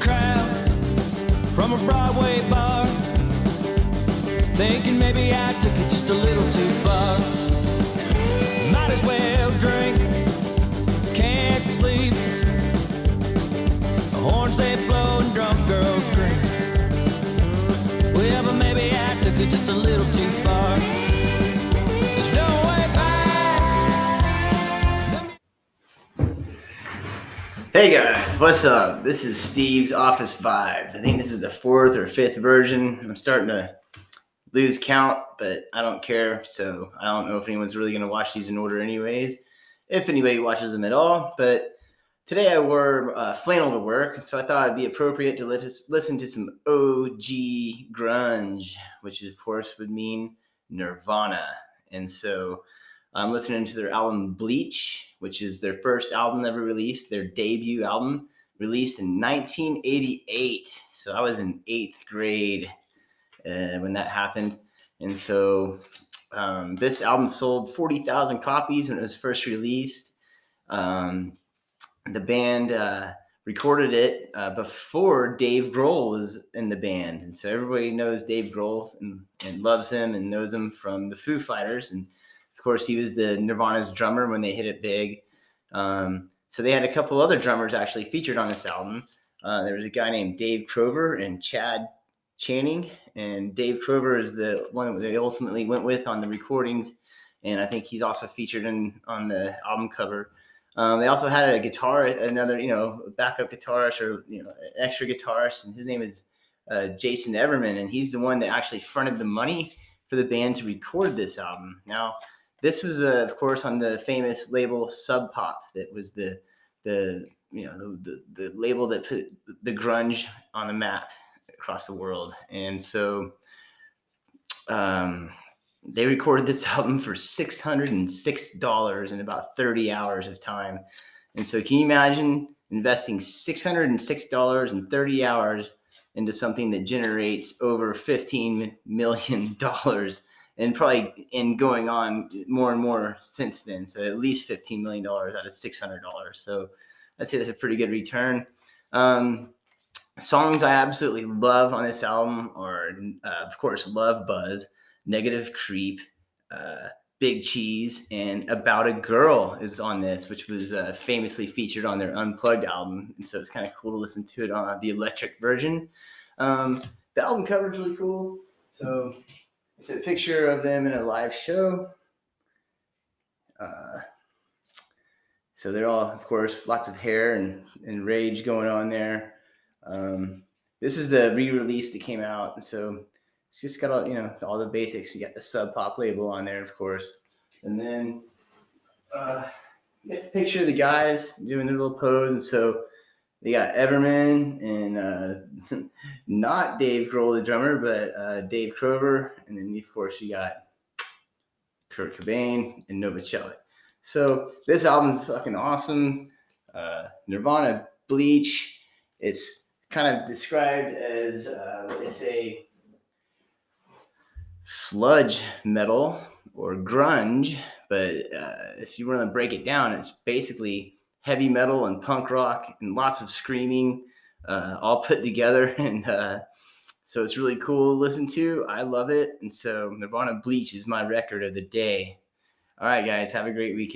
crowd from a Broadway bar, thinking maybe I took it just a little too far. Might as well drink, can't sleep. The horns they blow and drunk girls scream. Well, but maybe I took it just a little too far. There's no way back. Hey guys, what's up? This is Steve's Office Vibes. I think this is the 4th or 5th version. I'm starting to lose count, but I don't care. So I don't know if anyone's really going to watch these in order anyways, if anybody watches them at all. But today I wore flannel to work, so I thought it'd be appropriate to listen to some OG grunge, which of course would mean Nirvana. And so I'm listening to their album Bleach, which is their first album ever released, their debut album, released in 1988. So I was in 8th grade when that happened. And so this album sold 40,000 copies when it was first released. The band recorded it before Dave Grohl was in the band. And so everybody knows Dave Grohl and loves him and knows him from the Foo Fighters. And of course, he was the Nirvana's drummer when they hit it big. So they had a couple other drummers actually featured on this album. There was a guy named Dave Crover and Chad Channing. And Dave Crover is the one they ultimately went with on the recordings. And I think he's also featured on the album cover. They also had a guitar, another, backup guitarist or, extra guitarist. And his name is Jason Everman. And he's the one that actually fronted the money for the band to record this album. Now, this was, of course, on the famous label Sub Pop. That was the label that put the grunge on the map across the world. And so they recorded this album for $606 in about 30 hours of time. And so can you imagine investing $606 in 30 hours into something that generates over $15 million and probably going on more and more since then. So at least $15 million out of $600. So I'd say that's a pretty good return. Songs I absolutely love on this album are, of course, Love Buzz, Negative Creep, Big Cheese, and About a Girl is on this, which was famously featured on their Unplugged album. And so it's kind of cool to listen to it on the electric version. The album cover is really cool. So it's a picture of them in a live show. So they're all, of course, lots of hair and rage going on there. This is the re-release that came out. And so it's just got all the basics. You got the Sub Pop label on there, of course. And then you get the picture of the guys doing their little pose. And so they got Everman and not Dave Grohl, the drummer, but Dave Crover. And then, of course, you got Kurt Cobain and Novoselic. So this album is fucking awesome. Nirvana Bleach. It's kind of described as what they say, sludge metal or grunge, but if you want to break it down, it's basically heavy metal and punk rock and lots of screaming all put together. And so it's really cool to listen to. I love it. And so Nirvana Bleach is my record of the day. All right, guys, have a great weekend.